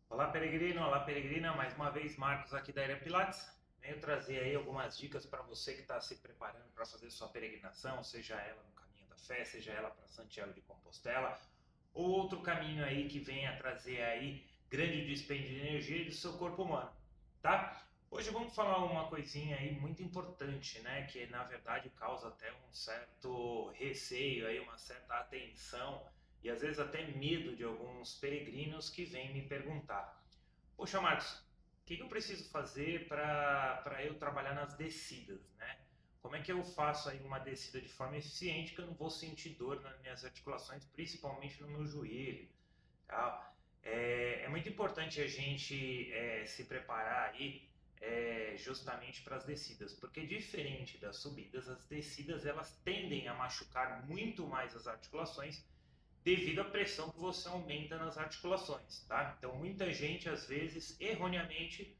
Olá peregrino, olá peregrina, mais uma vez Marcos aqui da Era Pilates. Venho trazer aí algumas dicas para você que está se preparando para fazer sua peregrinação, seja ela no Caminho da Fé, seja ela para Santiago de Compostela, ou outro caminho aí que venha trazer aí grande dispêndio de energia do seu corpo humano, tá? Hoje vamos falar uma coisinha aí muito importante, né, que na verdade causa até um certo receio aí, uma certa atenção e às vezes até medo de alguns peregrinos que vêm me perguntar: poxa, Marcos, o que eu preciso fazer para eu trabalhar nas descidas, né? Como é que eu faço aí uma descida de forma eficiente que eu não vou sentir dor nas minhas articulações, principalmente no meu joelho, tá? É muito importante a gente se preparar aí justamente para as descidas, porque diferente das subidas, as descidas elas tendem a machucar muito mais as articulações devido à pressão que você aumenta nas articulações, tá? Então muita gente às vezes erroneamente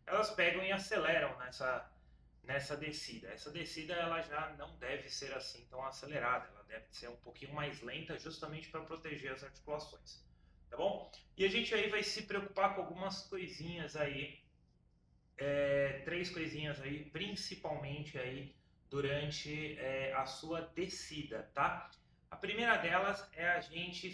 elas pegam e aceleram nessa descida. Essa descida ela já não deve ser assim tão acelerada, ela deve ser um pouquinho mais lenta justamente para proteger as articulações, tá bom? E a gente aí vai se preocupar com algumas coisinhas aí, três coisinhas aí, principalmente aí durante a sua descida, tá? A primeira delas é a gente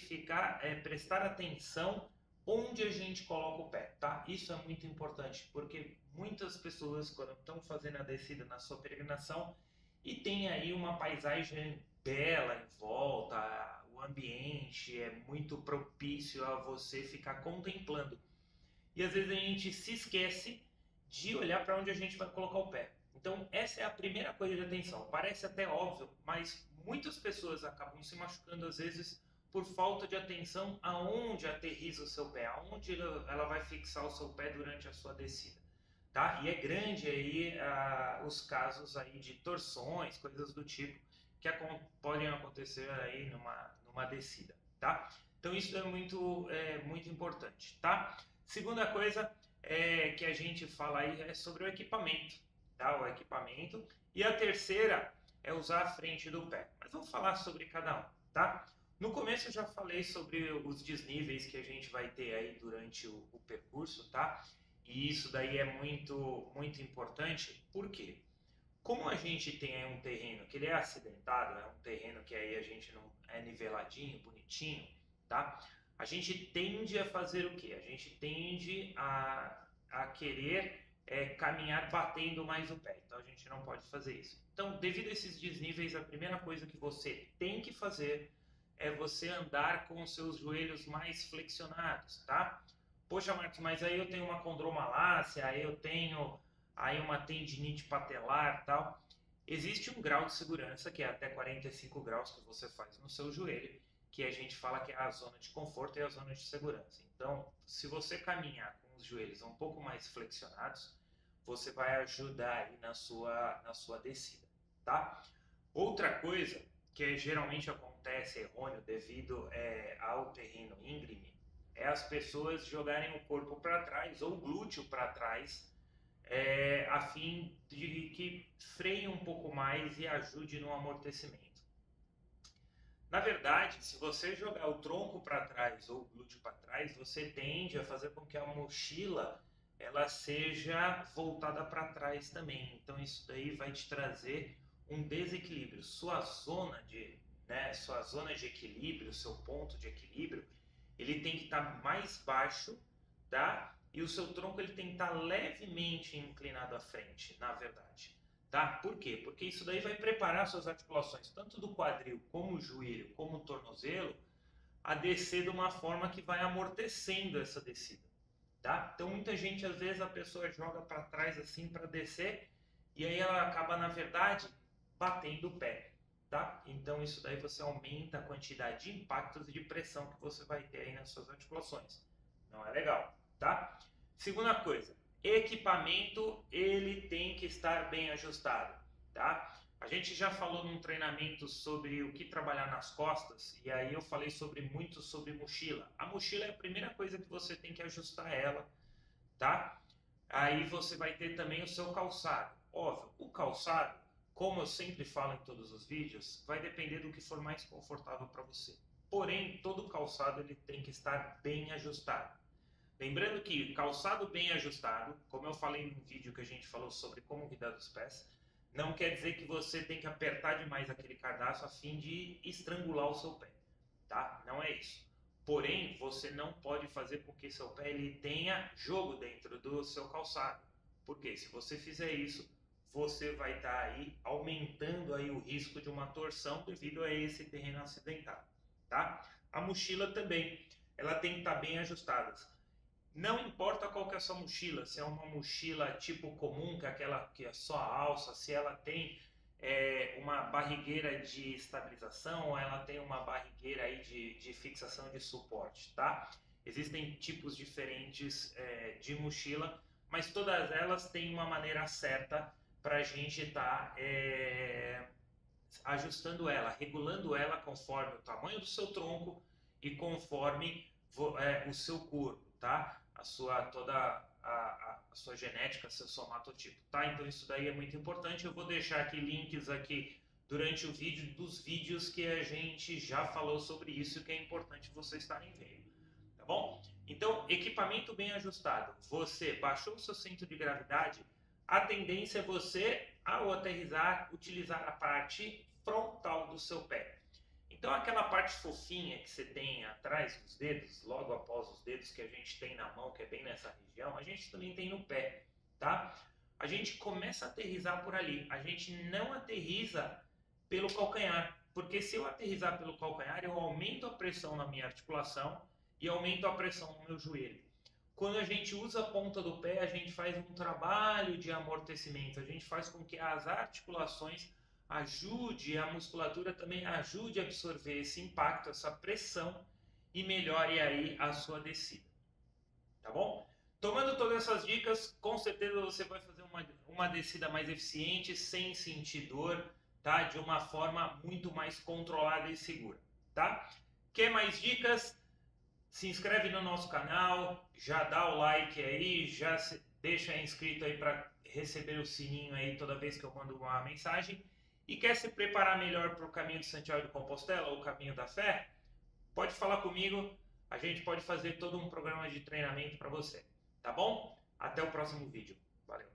prestar atenção onde a gente coloca o pé, tá? Isso é muito importante, porque muitas pessoas, quando estão fazendo a descida na sua peregrinação, e tem aí uma paisagem bela em volta, o ambiente é muito propício a você ficar contemplando. E às vezes a gente se esquece de olhar para onde a gente vai colocar o pé. Então, essa é a primeira coisa de atenção. Parece até óbvio, mas muitas pessoas acabam se machucando às vezes por falta de atenção aonde aterriza o seu pé, aonde ela vai fixar o seu pé durante a sua descida, tá? E é grande aí os casos aí de torções, coisas do tipo que podem acontecer aí numa descida, tá? Então isso muito importante, tá? Segunda coisa que a gente fala aí é sobre o equipamento, tá? O equipamento. E a terceira é usar a frente do pé. Mas vamos falar sobre cada um, tá? No começo eu já falei sobre os desníveis que a gente vai ter aí durante o percurso, tá? E isso daí é muito importante. Por quê? Como a gente tem aí um terreno que ele é acidentado, é um terreno que aí a gente não é niveladinho, bonitinho, tá? A gente tende a fazer o quê? A gente tende a querer caminhar batendo mais o pé. Então a gente não pode fazer isso. Então, devido a esses desníveis, a primeira coisa que você tem que fazer é você andar com os seus joelhos mais flexionados, tá? Poxa, Marcos, mas aí eu tenho uma condromalácia, aí eu tenho aí uma tendinite patelar, tal. Existe um grau de segurança que é até 45 graus que você faz no seu joelho, que a gente fala que é a zona de conforto e a zona de segurança. Então, se você caminhar com os joelhos um pouco mais flexionados, você vai ajudar aí na sua descida, tá? Outra coisa que geralmente acontece errôneo devido ao terreno íngreme é as pessoas jogarem o corpo para trás ou o glúteo para trás, a fim de que freie um pouco mais e ajude no amortecimento. Na verdade, se você jogar o tronco para trás ou o glúteo para trás, você tende a fazer com que a mochila ela seja voltada para trás também. Então isso daí vai te trazer um desequilíbrio. Sua zona de equilíbrio, seu ponto de equilíbrio, ele tem que estar mais baixo, tá? E o seu tronco ele tem que estar levemente inclinado à frente, na verdade. Tá? Por quê? Porque isso daí vai preparar suas articulações, tanto do quadril, como o joelho, como o tornozelo, a descer de uma forma que vai amortecendo essa descida. Tá? Então muita gente, às vezes, a pessoa joga para trás assim para descer, e aí ela acaba, na verdade, batendo o pé. Tá? Então isso daí você aumenta a quantidade de impactos e de pressão que você vai ter aí nas suas articulações. Não é legal, tá? Segunda coisa, equipamento ele tem que estar bem ajustado, tá? A gente já falou num treinamento sobre o que trabalhar nas costas e aí eu falei muito sobre mochila. A mochila é a primeira coisa que você tem que ajustar ela, tá? Aí você vai ter também o seu calçado. Óbvio, o calçado, como eu sempre falo em todos os vídeos, vai depender do que for mais confortável para você. Porém, todo calçado ele tem que estar bem ajustado. Lembrando que calçado bem ajustado, como eu falei no vídeo que a gente falou sobre como cuidar dos pés, não quer dizer que você tem que apertar demais aquele cadarço a fim de estrangular o seu pé, tá? Não é isso. Porém, você não pode fazer com que seu pé ele tenha jogo dentro do seu calçado. Porque se você fizer isso, você vai estar aí aumentando aí o risco de uma torção devido a esse terreno acidentado, tá? A mochila também, ela tem que estar bem ajustada. Não importa qual que é a sua mochila, se é uma mochila tipo comum, que é aquela que é só a alça, se ela tem uma barrigueira de estabilização, ou ela tem uma barrigueira aí de fixação de suporte, tá? Existem tipos diferentes de mochila, mas todas elas têm uma maneira certa para a gente estar ajustando ela, regulando ela conforme o tamanho do seu tronco e conforme o seu corpo, tá? Toda a sua genética, seu somatotipo, tá? Então isso daí é muito importante. Eu vou deixar aqui links aqui durante o vídeo dos vídeos que a gente já falou sobre isso, que é importante vocês estarem vendo, tá bom? Então, equipamento bem ajustado. Você baixou o seu centro de gravidade, a tendência é você, ao aterrissar, utilizar a parte frontal do seu pé. Então aquela parte fofinha que você tem atrás dos dedos, logo após os dedos que a gente tem na mão, que é bem nessa região, a gente também tem no pé, tá? A gente começa a aterrissar por ali, a gente não aterrissa pelo calcanhar, porque se eu aterrissar pelo calcanhar, eu aumento a pressão na minha articulação e aumento a pressão no meu joelho. Quando a gente usa a ponta do pé, a gente faz um trabalho de amortecimento, a gente faz com que as articulações ajude, a musculatura também ajude a absorver esse impacto, essa pressão e melhore aí a sua descida, tá bom? Tomando todas essas dicas, com certeza você vai fazer uma descida mais eficiente, sem sentir dor, tá? De uma forma muito mais controlada e segura, tá? Quer mais dicas? Se inscreve no nosso canal, já dá o like aí, já deixa inscrito aí para receber o sininho aí toda vez que eu mando uma mensagem. E quer se preparar melhor para o caminho de Santiago de Compostela ou o caminho da fé? Pode falar comigo, a gente pode fazer todo um programa de treinamento para você, tá bom? Até o próximo vídeo. Valeu!